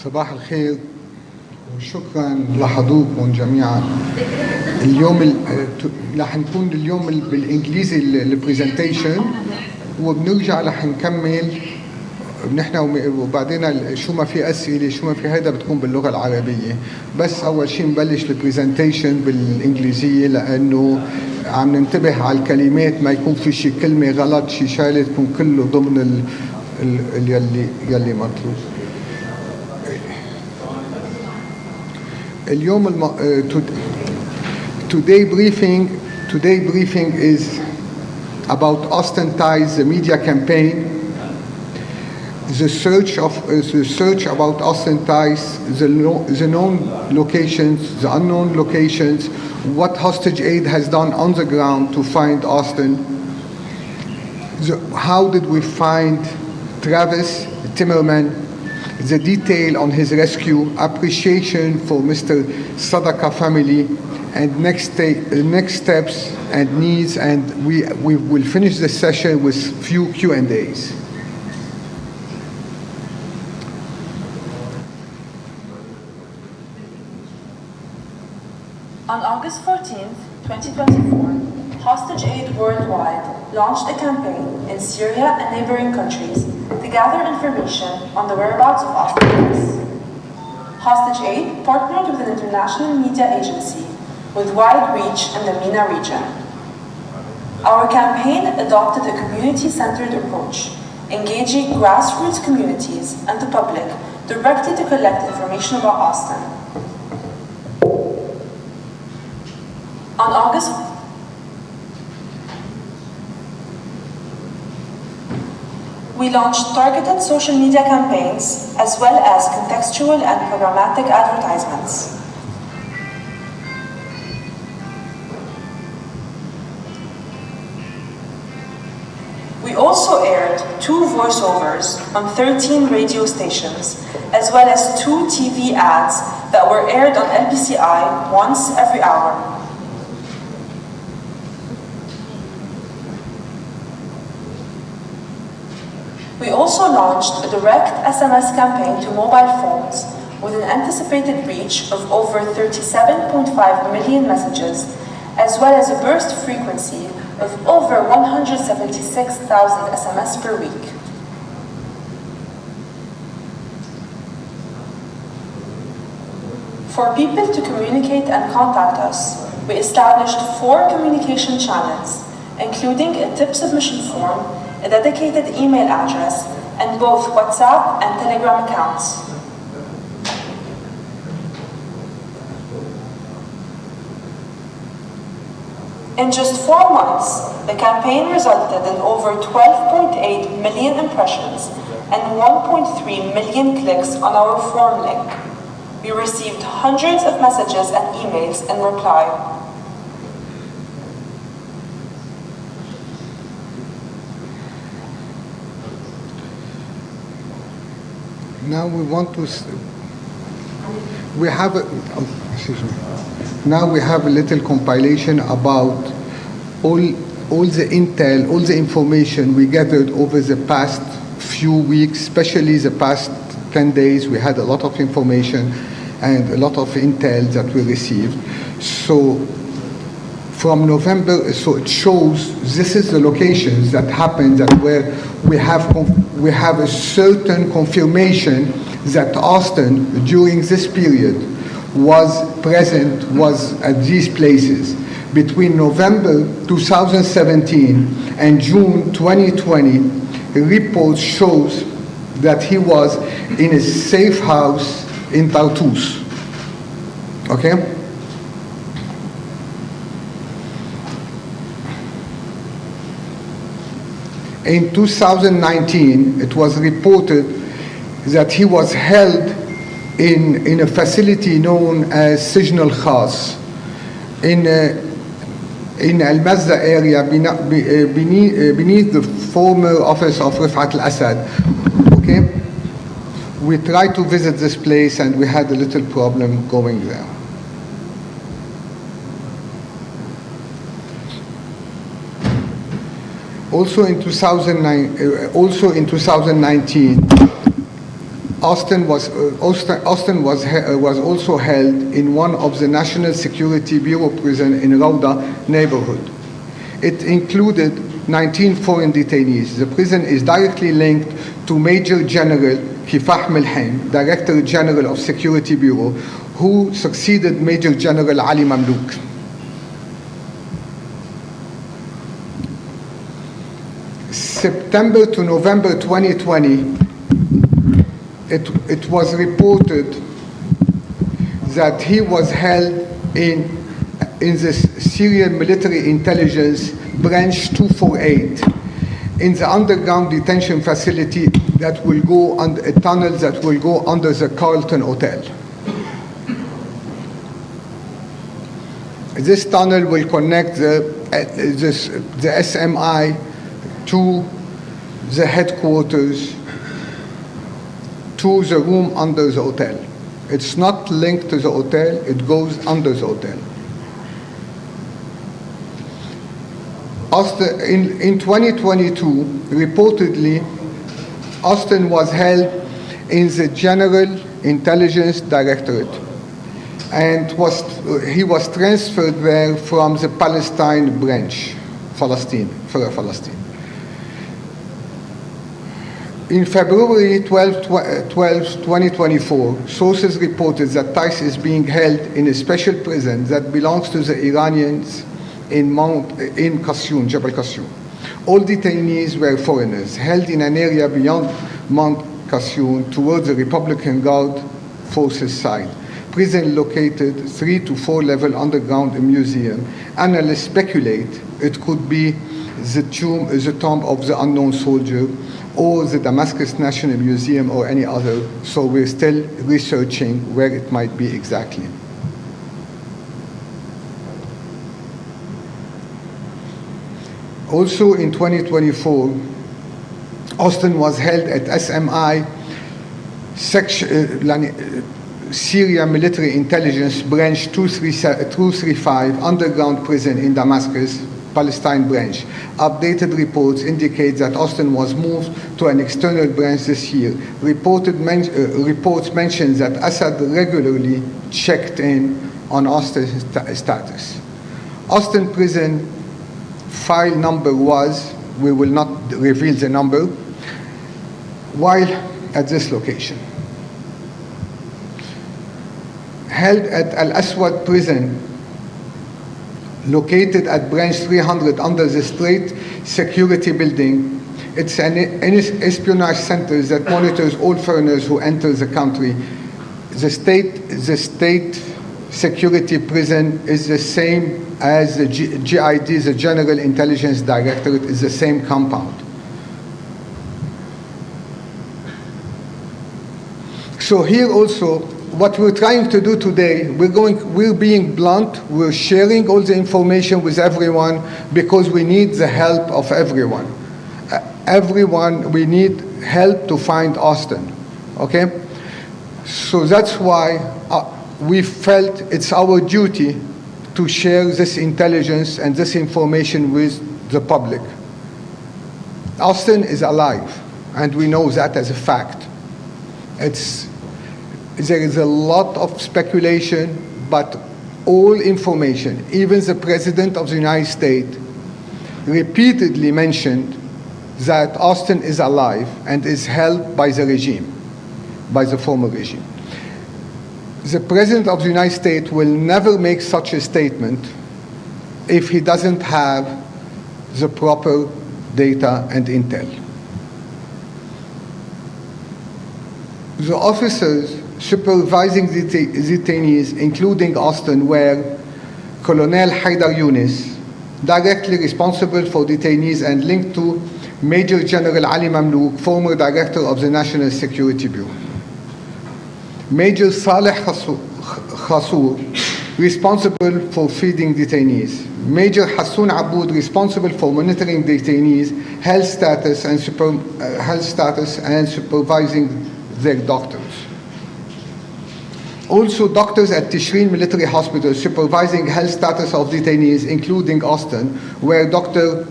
صباح الخير وشكرا لحضوركم جميعا. اليوم رح نكون اليوم بالانجليزي البرزنتيشن، وبنرجع رح نكمل نحن وبعدين شو ما في اسئله شو ما في هذا بتكون باللغه العربيه. بس اول شيء نبلش البرزنتيشن بالانجليزيه لانه عم ننتبه على الكلمات، ما يكون في شيء كلمه غلط شيء شغله تكون كله ضمن يلي مطلوب. اليوم today briefing is about Austin Tice, the media campaign, the search about Austin Tice, the known locations, the unknown locations, what hostage aid has done on the ground to find Austin, how did we find Travis Timmerman, the detail on his rescue, appreciation for Mr. Sadaka family, and next steps and needs, and we will finish the session with few Q&As. On August 14th, 2024, Hostage Aid Worldwide launched a campaign in Syria and neighboring countries to gather information on the whereabouts of Austin Tice. Hostage Aid partnered with an international media agency with wide reach in the MENA region. Our campaign adopted a community-centered approach, engaging grassroots communities and the public directly to collect information about Austin. On August, we launched targeted social media campaigns as well as contextual and programmatic advertisements. We also aired 2 voiceovers on 13 radio stations, as well as 2 TV ads that were aired on LBCI once every hour. We also launched a direct SMS campaign to mobile phones with an anticipated reach of over 37.5 million messages, as well as a burst frequency of over 176,000 SMS per week. For people to communicate and contact us, we established 4 communication channels, including a tip submission form, a dedicated email address, and both WhatsApp and Telegram accounts. In just 4 months, the campaign resulted in over 12.8 million impressions and 1.3 million clicks on our form link. We received hundreds of messages and emails in reply. Now we want to. We have a. Now we have a little compilation about all the intel, all the information we gathered over the past few weeks, especially the past 10 days. We had a lot of information and a lot of intel that we received. So from November, so it shows this is the locations that happened that where we have a certain confirmation that Austin during this period was at these places. Between November 2017 and June 2020, reports shows that he was in a safe house in Tartus. Okay? In 2019, it was reported that he was held in a facility known as Sijn al-Khas in Al-Mazda area beneath the former office of Rifat al-Assad. Okay? We tried to visit this place and we had a little problem going there. Also in 2019, Austin was also held in one of the National Security Bureau prison in Rauda neighborhood. It included 19 foreign detainees. The prison is directly linked to Major General Kifah Milhain, Director General of Security Bureau, who succeeded Major General Ali Mamlouk. September to November 2020, it was reported that he was held in the Syrian military intelligence branch 248 in the underground detention facility that will go under a tunnel that will go under the Carlton Hotel. This tunnel will connect the SMI to the headquarters, to the room under the hotel. It's not linked to the hotel, it goes under the hotel. In 2022, reportedly, Austin was held in the General Intelligence Directorate, and he was transferred there from the Palestine branch, Palestine. In February 12, 2024, sources reported that Tice is being held in a special prison that belongs to the Iranians in Qassioun, Jabal Qassioun. All detainees were foreigners, held in an area beyond Mount Qassioun towards the Republican Guard Forces side. Prison located 3 to 4 level underground museum. Analysts speculate it could be the tomb of the unknown soldier, or the Damascus National Museum, or any other. So we're still researching where it might be exactly. Also in 2024, Austin was held at SMI Syria Military Intelligence Branch 235 underground prison in Damascus, Palestine branch. Updated reports indicate that Austin was moved to an external branch this year. Reports mention that Assad regularly checked in on Austin's status. Austin prison file number was, we will not reveal the number, while at this location. Held at Al-Aswad prison, located at branch 300 under the Strait Security Building. It's an espionage center that monitors all foreigners who enter the country. The state security prison is the same as the GID, the General Intelligence Directorate, is the same compound. So here also, what we're trying to do today, we're being blunt, we're sharing all the information with everyone because we need the help of everyone. We need help to find Austin, okay? So that's why we felt it's our duty to share this intelligence and this information with the public. Austin is alive, and we know that as a fact. There is a lot of speculation, but all information, even the President of the United States repeatedly mentioned that Austin is alive and is held by the regime, by the former regime. The President of the United States will never make such a statement if he doesn't have the proper data and intel. The officers supervising the detainees, including Austin, were Colonel Haidar Yunus, directly responsible for detainees and linked to Major General Ali Mamlouk, former director of the National Security Bureau. Major Saleh Khassour, responsible for feeding detainees. Major Hassoun Aboud, responsible for monitoring detainees' health status and supervising their doctors. Also, doctors at Tishreen Military Hospital supervising health status of detainees, including Austin, were Dr.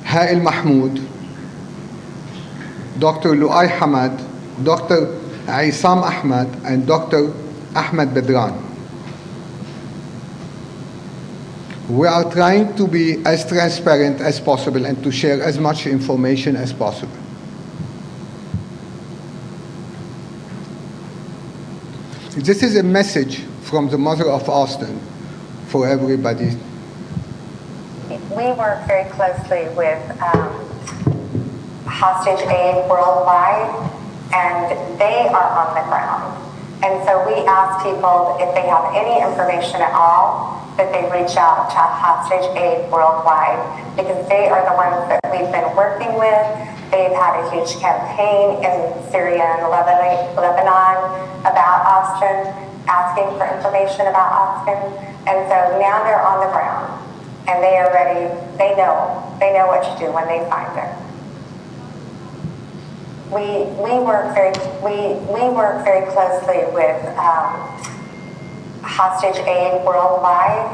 Ha'il Mahmoud, Dr. Lu'ay Hamad, Dr. Isam Ahmad and Dr. Ahmed Bedran. We are trying to be as transparent as possible and to share as much information as possible. This is a message from the mother of Austin for everybody. We work very closely with Hostage Aid Worldwide, and they are on the ground. And so we ask people if they have any information at all, that they reach out to Hostage Aid Worldwide, because they are the ones that we've been working with. They've had a huge campaign in Syria and Lebanon about Austin, asking for information about Austin. And so now they're on the ground, and they are ready. They know what to do when they find it. We work very closely with Hostage Aid Worldwide.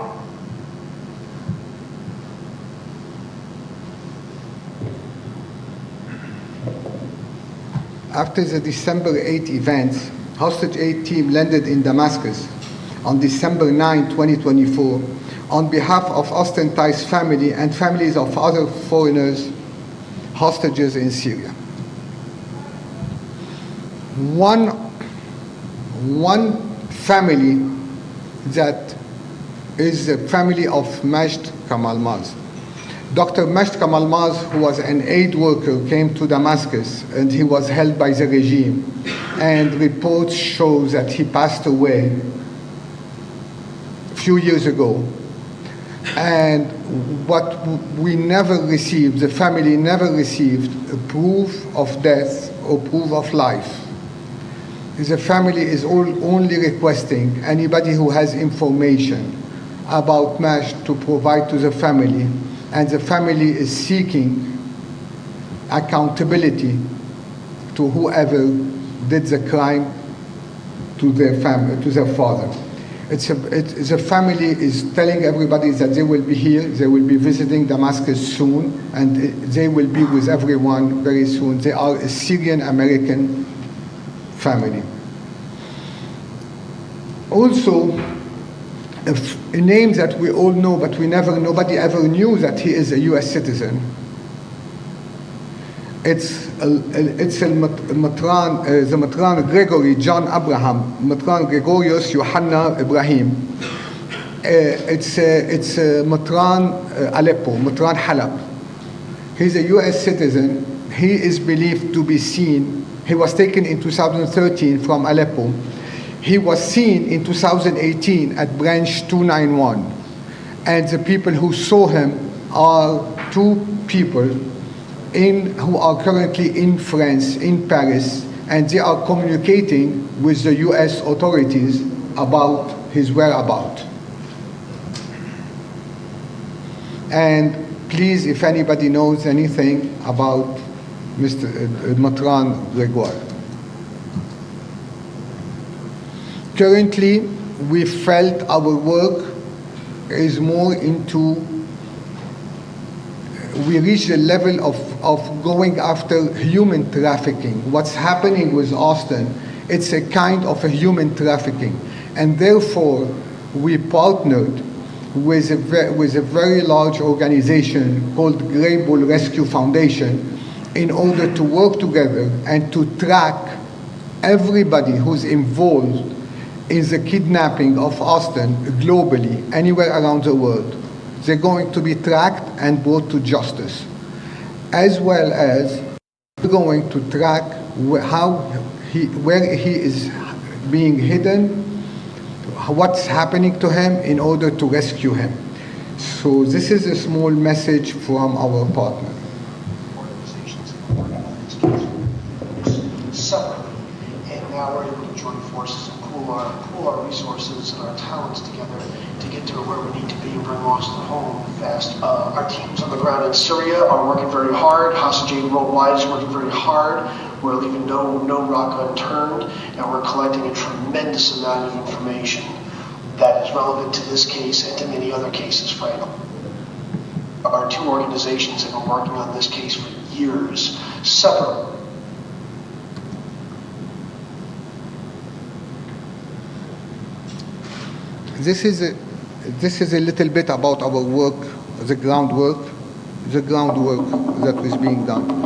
After the December 8 events, Hostage Aid team landed in Damascus on December 9, 2024, on behalf of Austin Tice family and families of other foreigners, hostages in Syria. One family that is the family of Majd Kamalmaz. Dr. Majd Kamalmaz, who was an aid worker, came to Damascus and he was held by the regime. And reports show that he passed away a few years ago. And what we never received, the family never received a proof of death or proof of life. The family is only requesting anybody who has information about Majd to provide to the family, and the family is seeking accountability to whoever did the crime to their family, to their father. The family is telling everybody that they will be here, they will be visiting Damascus soon, and they will be with everyone very soon. They are a Syrian American family. Also, a name that we all know, but nobody ever knew that he is a U.S. citizen. It's the Matran Gregory John Abraham, Matran Gregorius Yohanna Ibrahim. It's Matran Aleppo, Matran Halab. He's a U.S. citizen. He is believed to be seen. He was taken in 2013 from Aleppo. He was seen in 2018 at branch 291. And the people who saw him are two people who are currently in France, in Paris, and they are communicating with the US authorities about his whereabouts. And please, if anybody knows anything about Mr. Matran Gregoire. Currently, we felt our work is more into, we reached a level of going after human trafficking. What's happening with Austin, it's a kind of a human trafficking. And therefore, we partnered with a very large organization called Grey Bull Rescue Foundation in order to work together and to track everybody who's involved in the kidnapping of Austin globally, anywhere around the world. They're going to be tracked and brought to justice, as well as we're going to track where he is being hidden, what's happening to him in order to rescue him. So this is a small message from our partner. Organizations that are working on this case separately, and now we're able to join forces and pool our resources and our talents together to get to where we need to be and bring Austin home fast. Our teams on the ground in Syria are working very hard. Hostage Aid Worldwide is working very hard. We're leaving no rock unturned, and we're collecting a tremendous amount of information that is relevant to this case and to many other cases, frankly. Our two organizations have been working on this case for years, separately. this is a little bit about our work, the groundwork that was being done.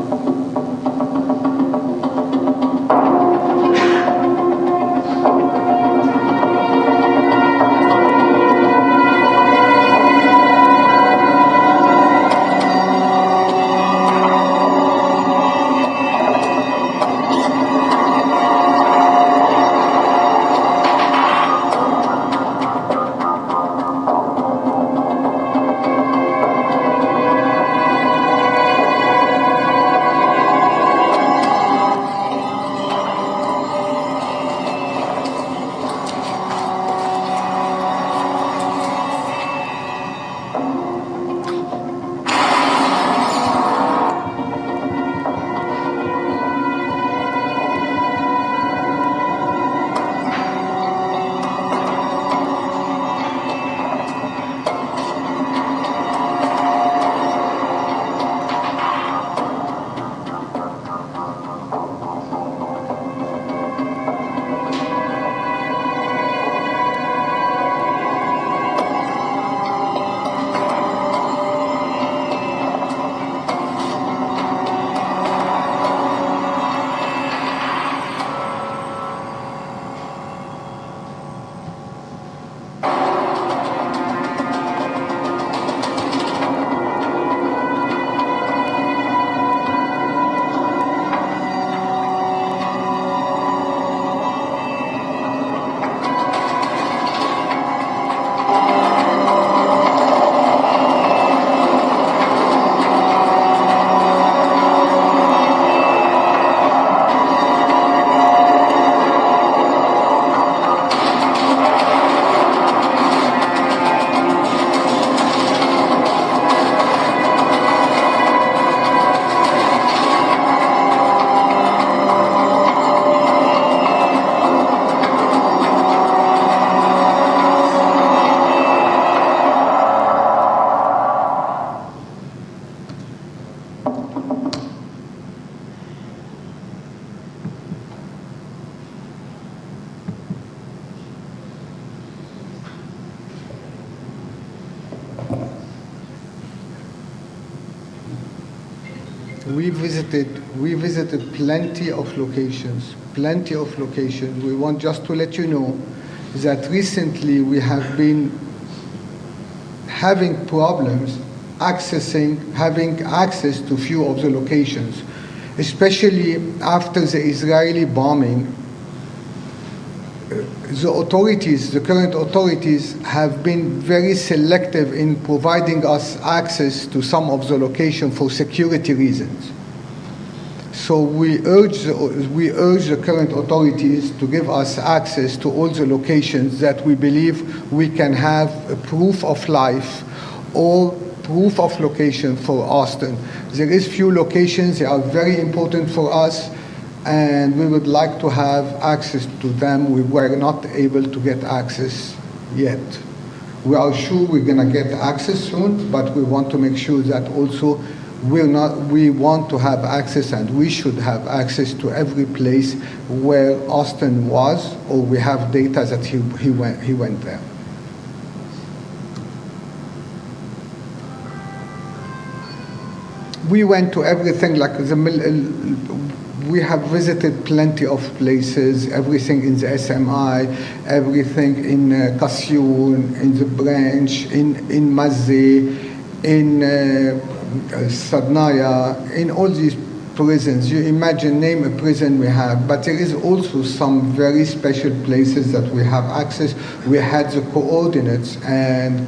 We visited plenty of locations. We want just to let you know that recently we have been having problems having access to few of the locations, especially after the Israeli bombing. The current authorities have been very selective in providing us access to some of the locations for security reasons. So we urge the current authorities to give us access to all the locations that we believe we can have a proof of life or proof of location for Austin. There is few locations, they are very important for us, and we would like to have access to them. We were not able to get access yet. We are sure we're going to get access soon, but we want to make sure that also we want to have access, and we should have access to every place where Austin was, or we have data that he went there. We went to everything, like we have visited plenty of places, everything in the SMI, everything in Kasyoun, in the branch, in Mazze, in Sadnaya, in all these prisons. You imagine, name a prison we have, but there is also some very special places that we have access. We had the coordinates, and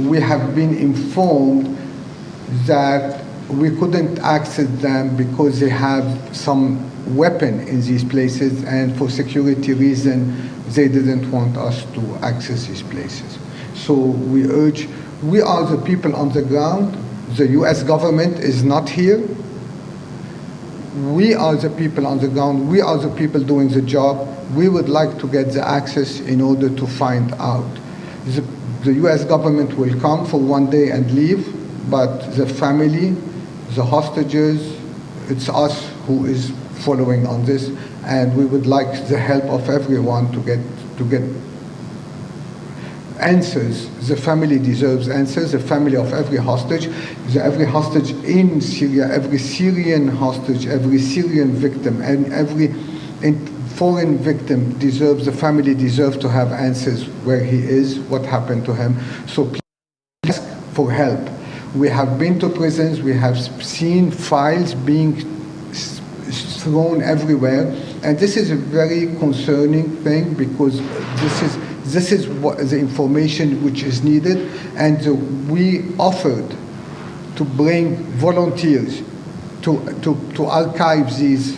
we have been informed that we couldn't access them because they have some weapon in these places, and for security reasons, they didn't want us to access these places. So we are the people on the ground. The US government is not here. We are the people on the ground. We are the people doing the job. We would like to get the access in order to find out. The US government will come for one day and leave, but the family, the hostages, it's us who is following on this, and we would like the help of everyone to get answers. The family deserves answers, the family of every hostage, every hostage in Syria, every Syrian hostage, every Syrian victim, and every foreign victim deserves, the family deserves to have answers where he is, what happened to him. So please ask for help. We have been to prisons, we have seen files being thrown everywhere, and this is a very concerning thing because this is what the information which is needed, and we offered to bring volunteers to archive these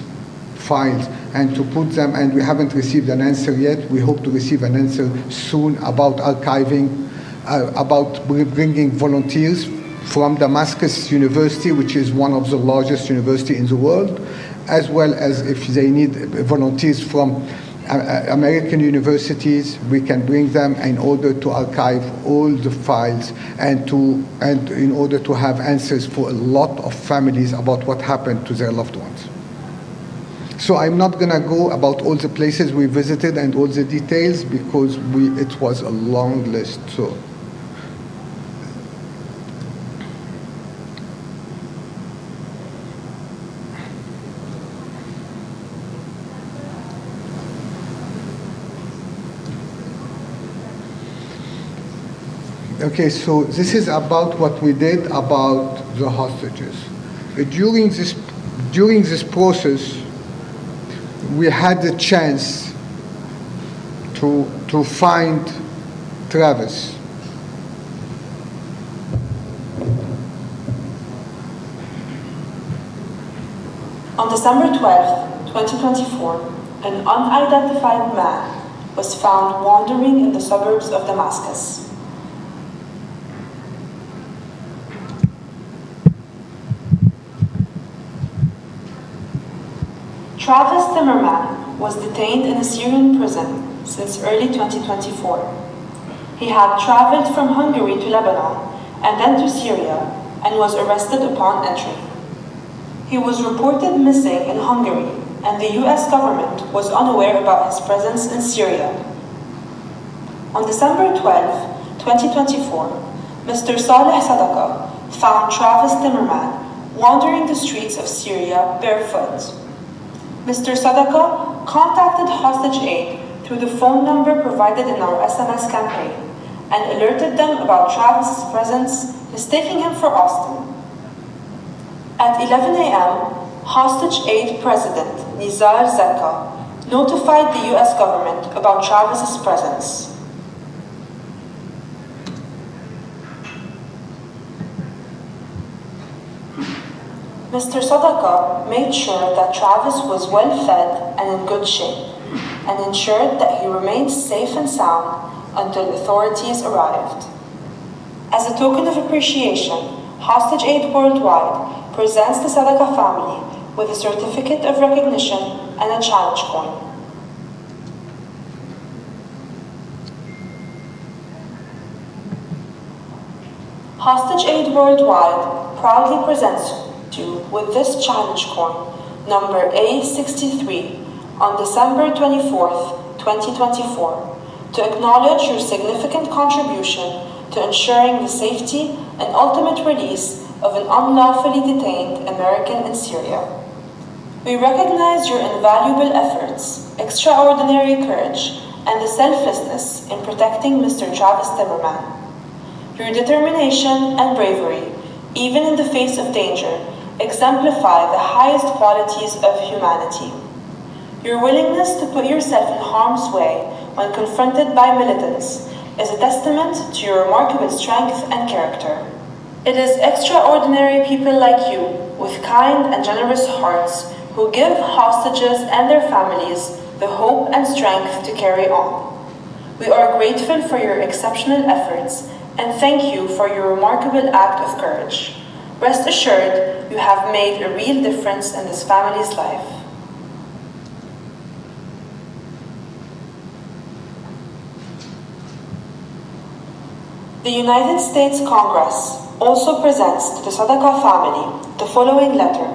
files and to put them, and we haven't received an answer yet. We hope to receive an answer soon about archiving, about bringing volunteers from Damascus University, which is one of the largest universities in the world, as well as if they need volunteers from American universities, we can bring them in order to archive all the files and in order to have answers for a lot of families about what happened to their loved ones. So I'm not going to go about all the places we visited and all the details because it was a long list. So. Okay, so this is about what we did about the hostages. During this process, we had the chance to find Travis. On December 12, 2024, an unidentified man was found wandering in the suburbs of Damascus. Travis Timmerman was detained in a Syrian prison since early 2024. He had traveled from Hungary to Lebanon and then to Syria and was arrested upon entry. He was reported missing in Hungary, and the US government was unaware about his presence in Syria. On December 12, 2024, Mr. Sadaka found Travis Timmerman wandering the streets of Syria barefoot. Mr. Sadaka contacted hostage aid through the phone number provided in our SMS campaign and alerted them about Travis' presence, mistaking him for Austin. At 11 a.m., hostage aid president Nizar Zeka notified the US government about Travis' presence. Mr. Sadaka made sure that Travis was well fed and in good shape, and ensured that he remained safe and sound until authorities arrived. As a token of appreciation, Hostage Aid Worldwide presents the Sadaka family with a certificate of recognition and a challenge coin. Hostage Aid Worldwide proudly presents you with this challenge coin, number A63, on December 24th, 2024, to acknowledge your significant contribution to ensuring the safety and ultimate release of an unlawfully detained American in Syria. We recognize your invaluable efforts, extraordinary courage, and the selflessness in protecting Mr. Travis Timmerman. Your determination and bravery, even in the face of danger, exemplify the highest qualities of humanity. Your willingness to put yourself in harm's way when confronted by militants is a testament to your remarkable strength and character. It is extraordinary people like you, with kind and generous hearts, who give hostages and their families the hope and strength to carry on. We are grateful for your exceptional efforts and thank you for your remarkable act of courage. Rest assured, you have made a real difference in this family's life. The United States Congress also presents to the Sadaka family the following letter,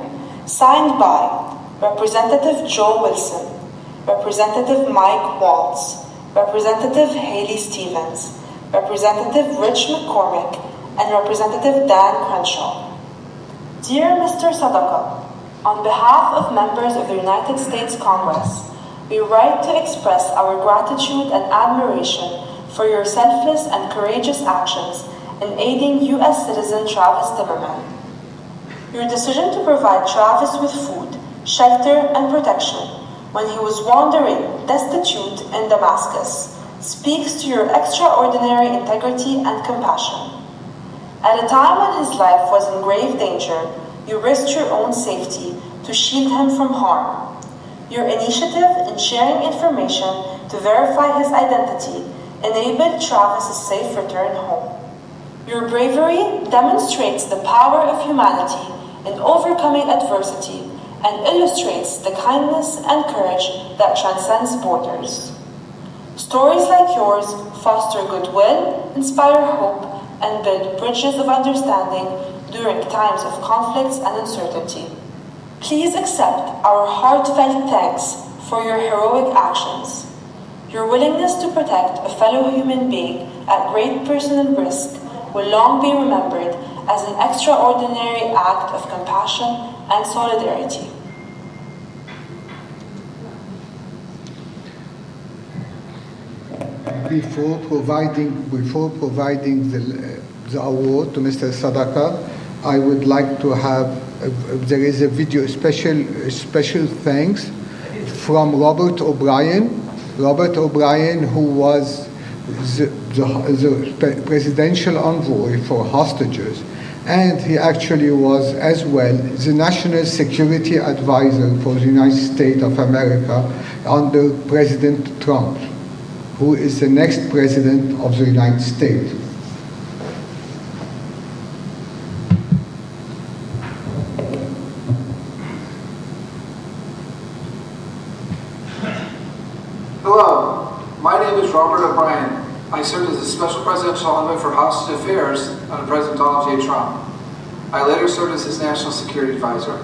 signed by Representative Joe Wilson, Representative Mike Waltz, Representative Haley Stevens, Representative Rich McCormick, and Representative Dan Crenshaw. Dear Mr. Sadaka, on behalf of members of the United States Congress, we write to express our gratitude and admiration for your selfless and courageous actions in aiding U.S. citizen Travis Timmerman. Your decision to provide Travis with food, shelter, and protection when he was wandering destitute in Damascus speaks to your extraordinary integrity and compassion. At a time when his life was in grave danger, you risked your own safety to shield him from harm. Your initiative in sharing information to verify his identity enabled Travis's safe return home. Your bravery demonstrates the power of humanity in overcoming adversity and illustrates the kindness and courage that transcends borders. Stories like yours foster goodwill, inspire hope, and build bridges of understanding during times of conflicts and uncertainty. Please accept our heartfelt thanks for your heroic actions. Your willingness to protect a fellow human being at great personal risk will long be remembered as an extraordinary act of compassion and solidarity. Before providing the award to Mr. Sadaka, I would like to have there is a video special thanks from Robert O'Brien. Robert O'Brien, who was the presidential envoy for hostages, and he actually was as well the national security advisor for the United States of America under President Trump, who is the next president of the United States. Hello, my name is Robert O'Brien. I served as a special presidential envoy for hostage affairs under President Donald J. Trump. I later served as his national security advisor.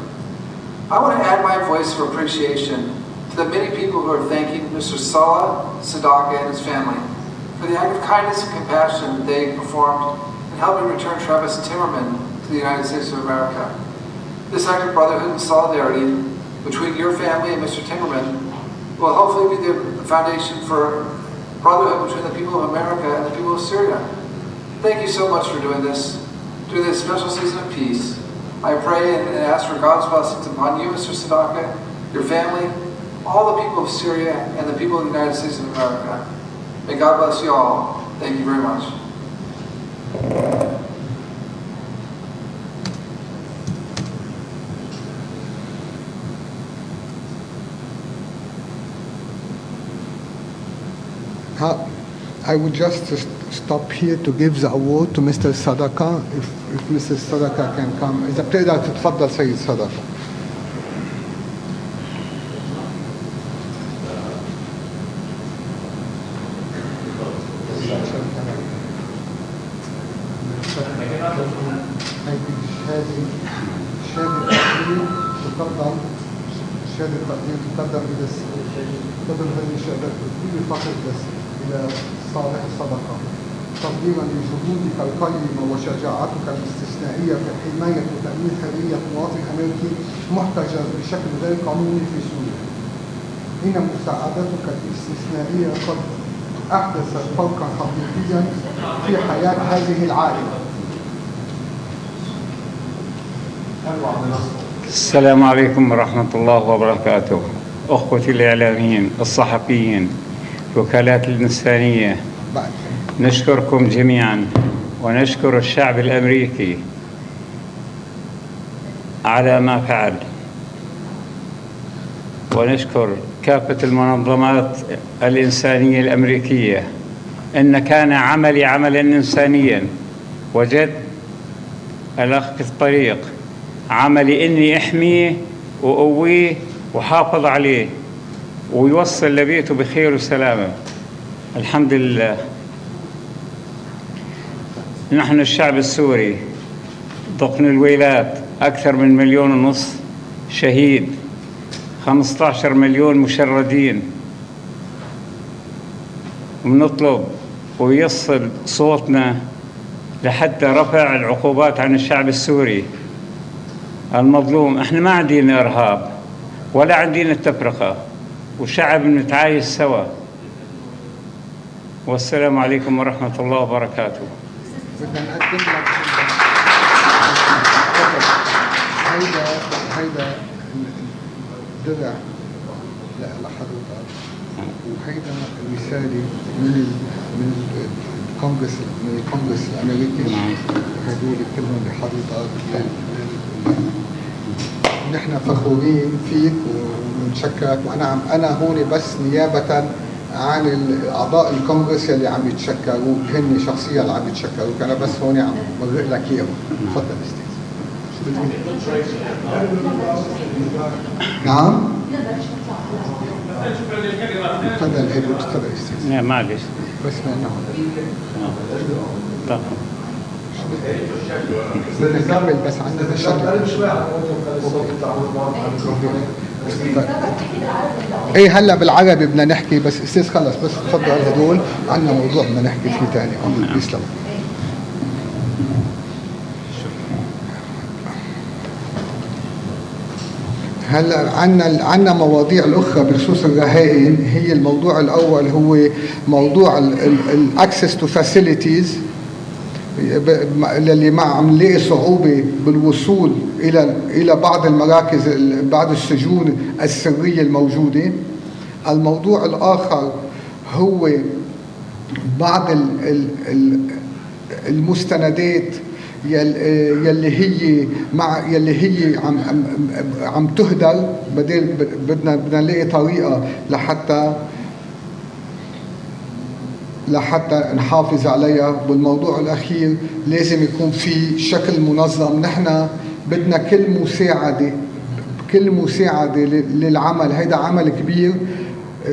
I want to add my voice of appreciation to the many people who are thanking Mr. Sadaka and his family for the act of kindness and compassion that they performed in helping return Travis Timmerman to the United States of America. This act of brotherhood and solidarity between your family and Mr. Timmerman will hopefully be the foundation for brotherhood between the people of America and the people of Syria. Thank you so much for doing this. During this special season of peace, I pray and ask for God's blessings upon you, Mr. Sadaka, your family, all the people of Syria, and the people of the United States of America. May God bless you all. Thank you very much. I would just stop here to give the award to Mr. Sadaka, if Mr. Sadaka can come. إذا بتقدر تتفضل سيد صدقة. شهادة تقدير تقدم إلى تقدم هذه الشهادات بكل فخر إلى صالح الصدقة تقديما لجهودك القيمة وشجاعتك الاستثنائية في حماية وتأمين حرية مواطن أمريكي محتجز بشكل غير قانوني في سوريا. إن مساعدتك الاستثنائية قد أحدثت فرقا حقيقيا في حياة هذه العائلة. السلام عليكم ورحمة الله وبركاته. أخوتي الإعلاميين، الصحفيين، وكالات الإنسانية، نشكركم جميعا ونشكر الشعب الأمريكي على ما فعل، ونشكر كافة المنظمات الإنسانية الأمريكية. إن كان عملي عملا إنسانيا وجد الأخ في الطريق، عملي إني أحميه وأقويه وحافظ عليه ويوصل لبيته بخير وسلامة. الحمد لله. نحن الشعب السوري ضقن الويلات أكثر من 1.5 مليون شهيد، 15 مليون مشردين، ونطلب ويصل صوتنا لحتى رفع العقوبات عن الشعب السوري المظلوم. احنا ما عندنا إرهاب ولا عندنا تفرقة، وشعب نتعايش سوا. والسلام عليكم ورحمة الله وبركاته. بدنا نقدم لك هيدا الدرع لحضرتك، وهيدا رسالة من الكونغرس الأمريكي. هدول كلهم لحضرتك. نحن فخورين فيك ونشكرك، أنا هون بس نيابة عن أعضاء الكونغرس اللي عم يتشكروا، هن شخصيا اللي عم يتشكروا، أنا بس هون عم مرق لك إياهم. تفضل أستاذ. نعم؟ تفضل تفضل أستاذ. لا معلش بس ما طبعا. بدنا نكمل بس عندنا شغله. ايه هلا بالعربي بدنا نحكي، بس استاذ خلص بس تفضل. هدول عندنا موضوع بدنا نحكي فيه ثاني. يسلم. هلا عندنا مواضيع الاخرى بخصوص الرهائن. هي الموضوع الاول هو موضوع الاكسس تو فاسيلتيز اللي عم نلاقي صعوبة بالوصول إلى بعض المراكز، بعض السجون السرية الموجودة. الموضوع الآخر هو بعض المستندات يلي هي عم تهدر. بدنا نلاقي طريقة لحتى نحافظ عليها. والموضوع الأخير لازم يكون في شكل منظم. نحن بدنا كل مساعدة للعمل. هيدا عمل كبير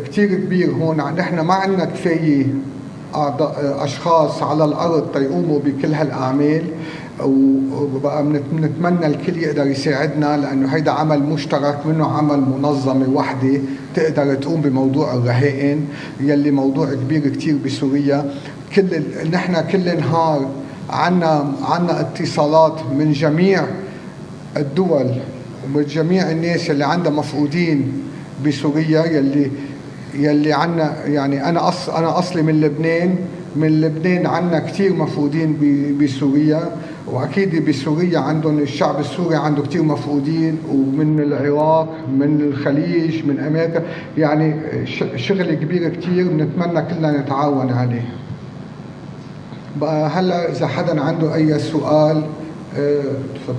كتير كبير. هون نحن ما عندنا كفاية أشخاص على الأرض تيقوموا بكل هالأعمال، وبقى بنتمنى الكل يقدر يساعدنا، لأنه هيدا عمل مشترك، منه عمل منظمة وحدة تقدر تقوم بموضوع الرهائن يلي موضوع كبير كتير بسوريا. نحن كل نهار عنا اتصالات من جميع الدول ومن جميع الناس يلي عندها مفقودين بسوريا، يلي عنا. يعني أنا أصلي من لبنان عنا كتير مفقودين بسوريا، وأكيد بسوريا عندهم الشعب السوري عنده كتير مفقودين، ومن العراق، من الخليج، من أمريكا. يعني شغل كبير كتير بنتمنى كلنا نتعاون عليه. بقى هلا إذا حدا عنده أي سؤال تفضل.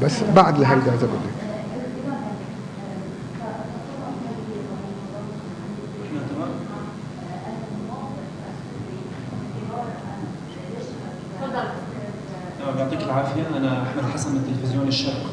بس بعد لهيدا إذا بدك. يعطيك العافية. أنا أحمد حسن من تلفزيون الشرق.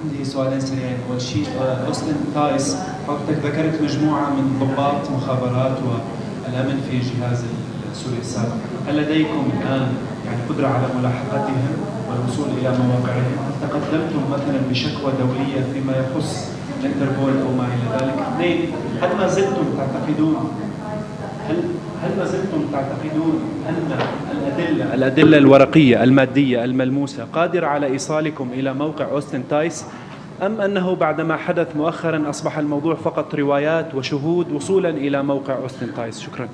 عندي سؤالين سريعين. أول شيء أوستن تايس، حضرتك ذكرت مجموعة من ضباط مخابرات والأمن في جهاز السوري السابق. هل لديكم الآن يعني قدرة على ملاحقتهم والوصول إلى مواقعهم؟ هل تقدمتم مثلا بشكوى دولية فيما يخص الانتربول أو ما إلى ذلك؟ اثنين، هل ما زلتم تعتقدون أن الأدلة الورقية المادية الملموسة قادرة على إيصالكم إلى موقع أوستن تايس، أم أنه بعدما حدث مؤخرا أصبح الموضوع فقط روايات وشهود وصولا إلى موقع أوستن تايس؟ شكرا.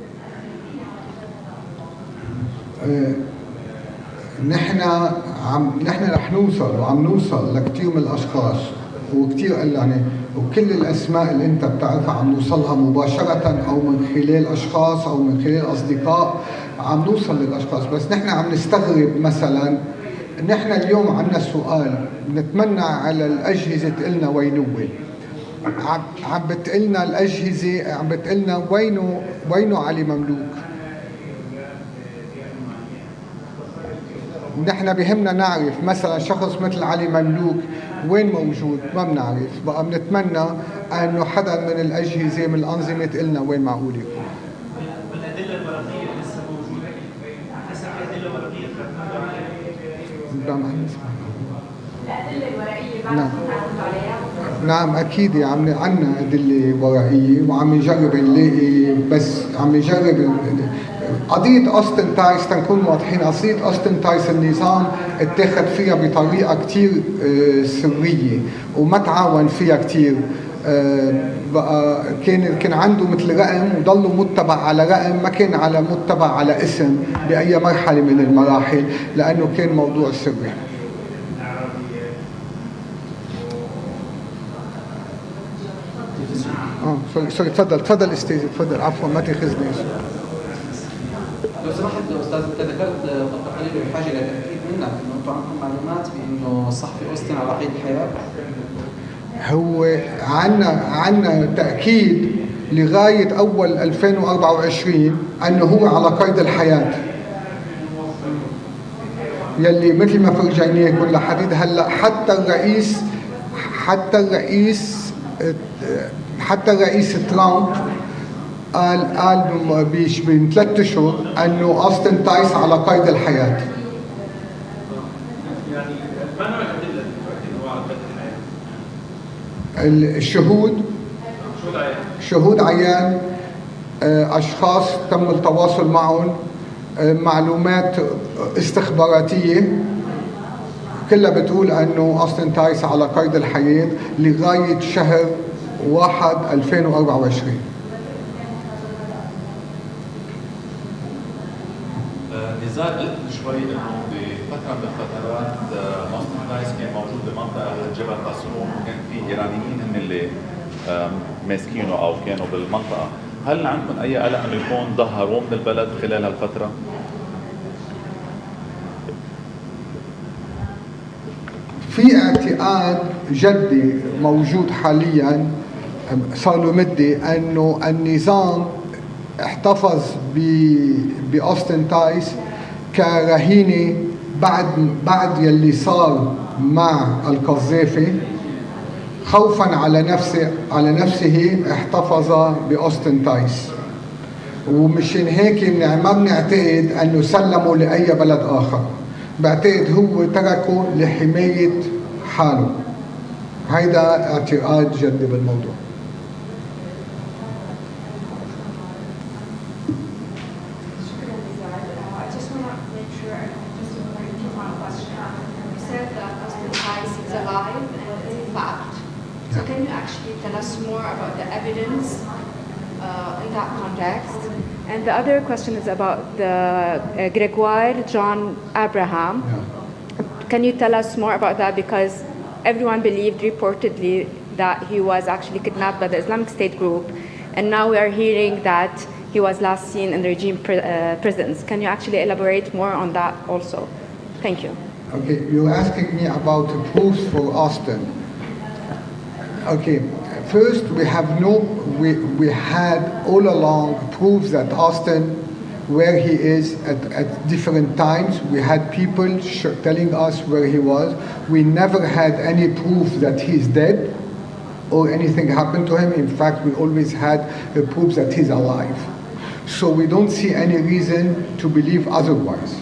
نحن رح نوصل لكثير من الاشخاص، وكثير يعني وكل الاسماء اللي انت بتعرفها عم نوصلها مباشره او من خلال اشخاص او من خلال اصدقاء. عم نوصل للاشخاص، بس نحن عم نستغرب. مثلا نحن اليوم عندنا سؤال، نتمنى على الاجهزه تقلنا وين هو. عم بتقلنا الاجهزه، عم بتقلنا وينه علي مملوك. نحن بهمنا نعرف مثلا شخص مثل علي مملوك وين موجود، ما بنعرف. بقى بنتمنى انه حدا من الاجهزه من الانظمه تقلنا وين معقول يكون. والادله الورقيه لسه موجوده؟ لسه في ادله ورقيه الأدلة الورقية نعم. بعد تعرفوا عليها؟ نعم أكيد يا عم عنا أدلة ورقية وعم نجرب نلاقي بس عم نجرب قضية أوستن تايس تنكون واضحين. قضية أوستن تايس النظام اتخذ فيها بطريقة كتير سرية وما تعاون فيها كتير. بقى كان عنده مثل رقم وضلوا متبع على رقم، ما كان على متبع على اسم بأي مرحلة من المراحل لأنه كان موضوع سري. سوري تفضل استاذ تفضل عفوا ما تاخذني. لو سمحت استاذ انت ذكرت قبل قليل بحاجه الى تاكيد منك انه انتم عندكم معلومات بانه الصحفي اوستن على قيد الحياه؟ هو عنا تأكيد لغاية أول 2024 أنه هو على قيد الحياة، يلي مثل ما فرجيناه كل حديد هلا. حتى الرئيس ترامب قال من 3 أشهر أنه أوستن تايس على قيد الحياة. يعني ما نوع الأدلة اللي تؤكد أنه على قيد الحياة؟ الشهود، شهود عيان، أشخاص تم التواصل معهم، معلومات استخباراتية كلها بتقول أنه أوستن تايس على قيد الحياة لغاية شهر 1 2024. نزار قلت شوي انه بفتره من الفترات اوستن تايس كان موجود بمنطقه جبل قاسروم وكان في ايرانيين هم اللي ماسكينه او كانوا بالمنطقه، هل عندكم اي قلق انه يكون ظهروا من البلد خلال هالفتره؟ في اعتقاد جدي موجود حاليا صار له مده انه النظام احتفظ باوستن تايس كرهينه بعد يلي صار مع القذافي، خوفا على نفسه احتفظ باوستن تايس، ومشان هيك ما بنعتقد انه سلمه لاي بلد اخر، بعتقد هو تركه لحمايه حاله. هيدا اعتقاد جدي بالموضوع. So can you actually tell us more about the evidence in that context? And the other question is about the Gregoire John Abraham. Can you tell us more about that? Because everyone believed reportedly that he was actually kidnapped by the Islamic State group, and now we are hearing that he was last seen in the regime prisons. Can you actually elaborate more on that also? Thank you. Okay, you're asking me about proofs for Austin. Okay, first we had all along proofs that Austin, where he is at different times. We had people telling us where he was. We never had any proof that he's dead or anything happened to him. In fact, we always had proof that he's alive. So we don't see any reason to believe otherwise.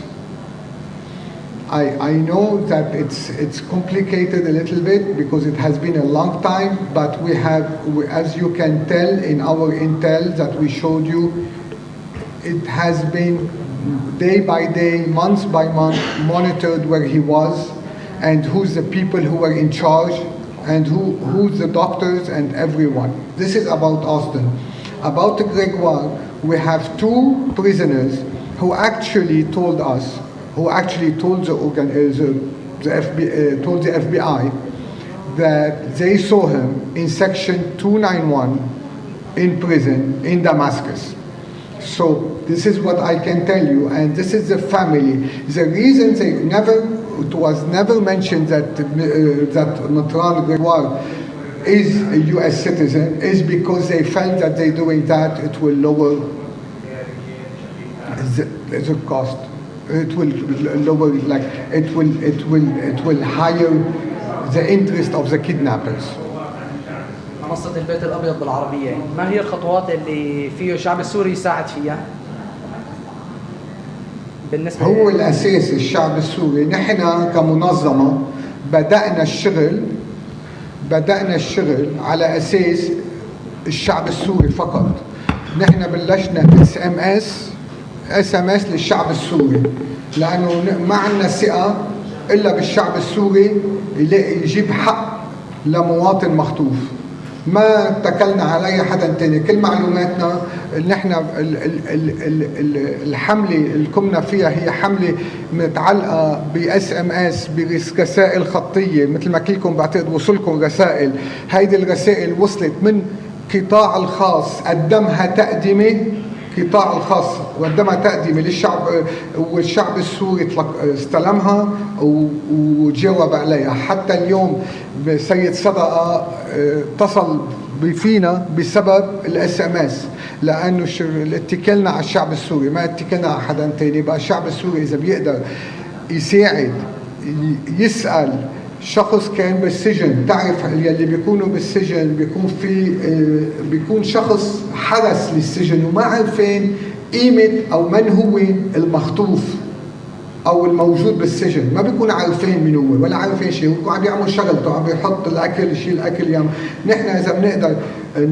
I know that it's complicated a little bit because it has been a long time, but as you can tell in our intel that we showed you, it has been day by day, month by month, monitored where he was and who's the people who were in charge and who's the doctors and everyone. This is about Austin. About Gregoire, we have 2 prisoners who actually told us, told the FBI that they saw him in section 291 in prison in Damascus. So this is what I can tell you, and this is the family. The reason it was never mentioned that Matran Gregoire is a U.S. citizen is because they felt that they doing that it will lower the cost. It will lower, like it will higher the interest of the kidnappers. منصة البيت الأبيض بالعربية، ما هي الخطوات اللي فيه الشعب السوري يساعد فيها؟ بالنسبة هو الأساس الشعب السوري، نحن كمنظمة بدأنا الشغل على أساس الشعب السوري فقط. نحن بلشنا اس ام اس للشعب السوري، لأنه ما عندنا ثقة إلا بالشعب السوري يجيب حق لمواطن مخطوف. ما اتكلنا على أي حدا تاني. كل معلوماتنا نحن الحملة اللي قمنا فيها هي حملة متعلقة باس ام اس، برسائل خطية، مثل ما كلكم بعتقد وصلكم رسائل. هيدي الرسائل وصلت من قطاع الخاص، قدمها تقدمة قطاع الخاص وقدمها تقدمة للشعب، والشعب السوري استلمها وجاوب عليها. حتى اليوم سيد صدقة اتصل فينا بسبب الاس ام اس، لانه اتكلنا على الشعب السوري، ما اتكلنا على حدا تاني. بقى الشعب السوري اذا بيقدر يساعد يسأل شخص كان بالسجن، تعرف اللي بيكونوا بالسجن بيكون شخص حرس للسجن وما عارفين قيمة أو من هو المخطوف أو الموجود بالسجن، ما بيكون عارفين من هو ولا عارفين شيء، هو عم يعمل شغلته، عم يحط الأكل، يشيل الأكل يوم. نحن إذا بنقدر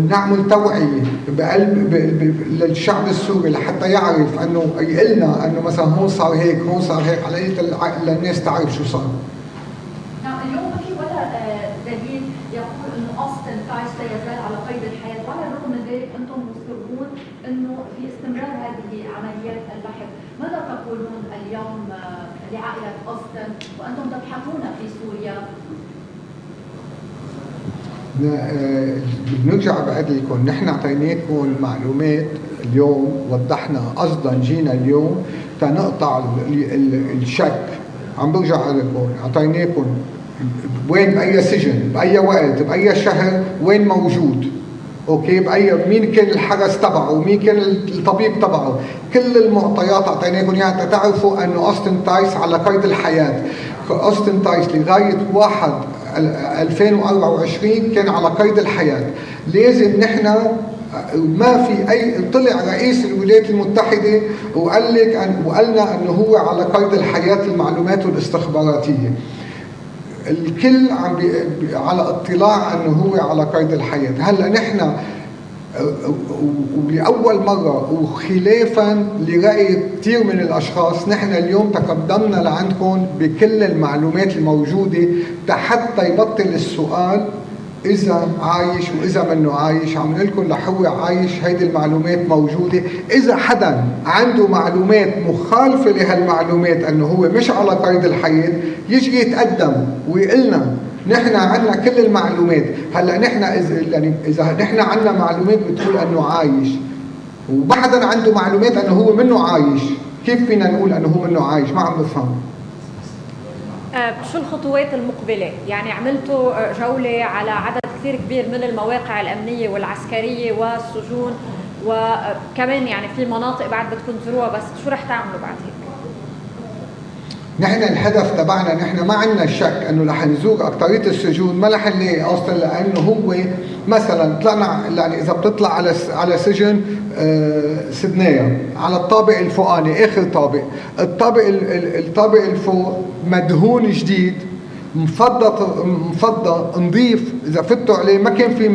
نعمل توعية بقلب للشعب السوري لحتى يعرف أنه يقلنا أنه مثلا هون صار هيك هون صار هيك، على للناس تعرف شو صار. اليوم ما في ولا دليل يقول انه اوستن تايس لا يزال على قيد الحياه، وعلى الرغم من ذلك انتم مصرون انه في استمرار هذه عمليات البحث. ماذا تقولون اليوم لعائله اوستن وانتم تبحثون في سوريا؟ بنرجع بعد لكم، نحن اعطيناكم معلومات اليوم، وضحنا قصدا جينا اليوم تنقطع الشك. عم برجع لكم، اعطيناكم وين بأي سجن بأي وقت بأي شهر وين موجود، اوكي، مين كان الحرس تبعه ومين كان الطبيب تبعه، كل المعطيات اعطيناكم اياها حتى تعرفوا انه اوستن تايس على قيد الحياه. اوستن تايس لغايه 1/2024 كان على قيد الحياه. لازم نحن ما في اي، طلع رئيس الولايات المتحده وقالنا انه هو على قيد الحياه المعلومات الاستخباراتيه. الكل على اطلاع انه هو على قيد الحياه. هلا نحن ولأول مرة وخلافا لرأي كثير من الأشخاص، نحن اليوم تقدمنا لعندكم بكل المعلومات الموجودة حتى يبطل السؤال إذا عايش وإذا منه عايش. عم نقول لكم لحو عايش، هيدي المعلومات موجودة. إذا حدا عنده معلومات مخالفة لهالمعلومات أنه هو مش على قيد الحياة يجي يتقدم ويقلنا. نحن عندنا كل المعلومات. هلا نحن إذا نحن عندنا معلومات بتقول أنه عايش وما حدا عنده معلومات أنه هو منه عايش، كيف فينا نقول أنه هو منه عايش؟ ما عم بفهم. شو الخطوات المقبلة؟ يعني عملتوا جولة على عدد كثير كبير من المواقع الأمنية والعسكرية والسجون، وكمان يعني في مناطق بعد بدكم تزوروها، بس شو رح تعملوا بعد هيك؟ نحن الهدف تبعنا، نحن ما عندنا شك انه رح نزور اكثريه السجون، ما رح نلاقي اصلا، لانه هو مثلا طلعنا، يعني اذا بتطلع على سجن سدنايا على الطابق الفوقاني، اخر طابق، الطابق الفوق مدهون جديد، مفضى نظيف، اذا فتوا عليه ما كان في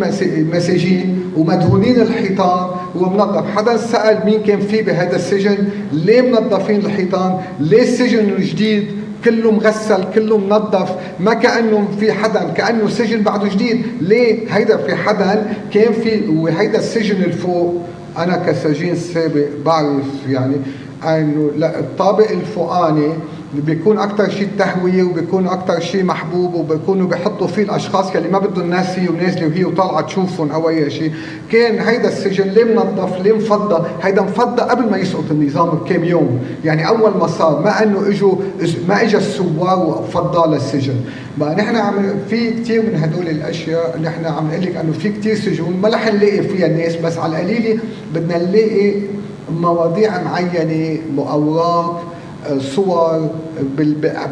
مساجين ومدهونين الحيطان ومنظف. حدا سأل مين كان فيه بهذا السجن؟ ليه منظفين الحيطان؟ ليه السجن الجديد كله مغسل كله منظف، ما كأنه في حدا، كأنه سجن بعده جديد؟ ليه؟ هيدا في حدا كان في، وهيدا السجن الفوق انا كسجين سابق بعرف يعني انه لا، الطابق الفوقاني بيكون اكثر شيء تهويه وبيكون اكثر شيء محبوب، وبيكونوا بيحطوا فيه الاشخاص اللي ما بدهم الناس فيه ونازله وهي وطالعه تشوفهم او اي شيء. كان هيدا السجن ليه منظف، ليه مفضى؟ هيدا مفضى قبل ما يسقط النظام بكم يوم، يعني اول ما صار، ما انه ما اجى الثوار وفضى للسجن. بقى نحن عم في كثير من هدول الاشياء، نحن عم نقول لك انه في كثير سجون ما رح نلاقي فيها الناس، بس على القليله بدنا نلاقي مواضيع معينه، اوراق، صور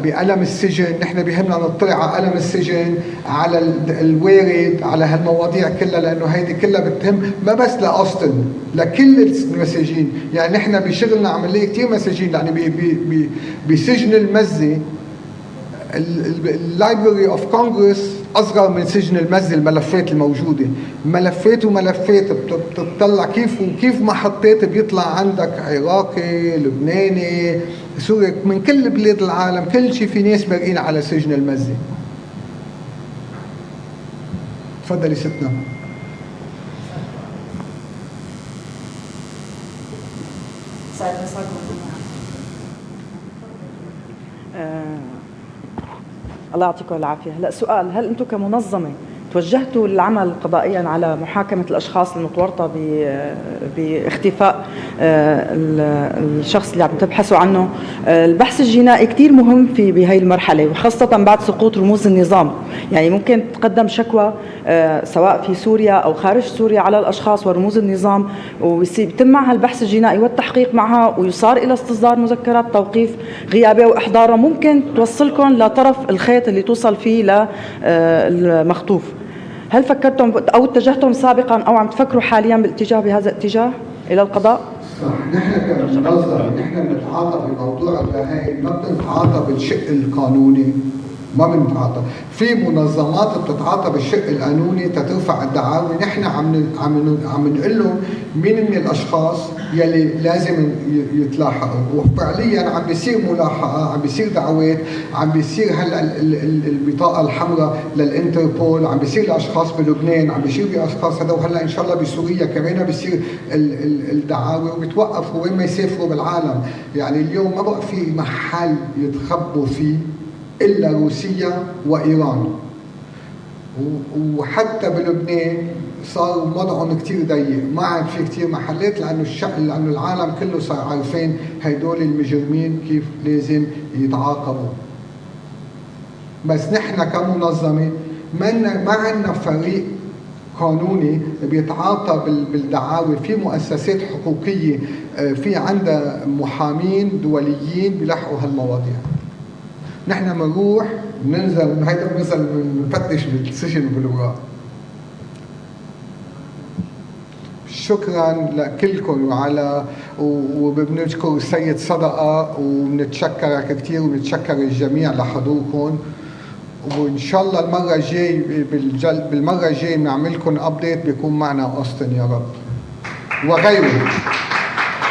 بألم السجن. نحن بيهمنا نطلع على ألم السجن، على الوارد، على هالمواضيع كلها، لأنه هيدي كلها بتهم ما بس لأوستن، لكل المساجين. يعني نحن بشغلنا عملية كتير مساجين، يعني بسجن المزة اللايبرري اوف كونغرس اصغر من سجن المزي. الملفات الموجوده ملفات وملفات بتطلع كيف ما حطيت بيطلع عندك عراقي، لبناني، سوري، من كل بلاد العالم، كل شيء. في ناس بارقين على سجن المزي. تفضلي ستنا. الله يعطيكم العافية. هلا سؤال، هل أنتم كمنظمة توجهتوا للعمل قضائيا على محاكمة الأشخاص المتورطة باختفاء الشخص اللي عم تبحثوا عنه؟ البحث الجنائي كتير مهم بهي المرحلة، وخاصة بعد سقوط رموز النظام. يعني ممكن تقدم شكوى سواء في سوريا أو خارج سوريا على الأشخاص ورموز النظام، ويتم معها البحث الجنائي والتحقيق معها، ويصار إلى استصدار مذكرات توقيف غيابها وإحضارها، ممكن توصلكم لطرف الخيط اللي توصل فيه للمخطوف. هل فكرتم أو اتجهتم سابقا أو عم تفكروا حاليا بالاتجاه بهذا الاتجاه إلى القضاء؟ صح. نحن كمنظمة نحن بنتعاطى بموضوع الرهائن، ما بنتعاطى بالشق القانوني، ما بنتعاطى. في منظمات بتتعاطى بالشق القانوني تترفع الدعاوي. نحن عم نقول لهم مين من الاشخاص يلي لازم يتلاحقوا، وفعليا عم بيصير ملاحقه، عم بيصير دعوات، عم بيصير هلا البطاقه الحمراء للانتربول، عم بيصير لاشخاص بلبنان، عم بيصير باشخاص هذا، وهلا ان شاء الله بسوريا كمان بيصير الدعاوي، وبتوقفوا وين ما يسافروا بالعالم. يعني اليوم ما بقى في محل يتخبوا فيه إلا روسيا وإيران، وحتى بلبنان صار وضعهم كتير ضيق، ما عاد في كتير محلات، لأنه العالم كله صار عارفين هيدول المجرمين كيف لازم يتعاقبوا. بس نحن كمنظمة ما عندنا فريق قانوني بيتعاطى بالدعاوي. في مؤسسات حقوقية في عندها محامين دوليين بيلحقوا هالمواضيع. نحن بنروح بننزل، هيدا بننزل بنفتش بالسجن وبالوراق. شكرا لكلكم وبنشكر السيد صدقة، وبنتشكرك كثير، وبنتشكر الجميع لحضوركم. وان شاء الله المره الجاي بالمره الجاي بنعمل لكم ابديت بيكون معنا أوستن يا رب وغيره.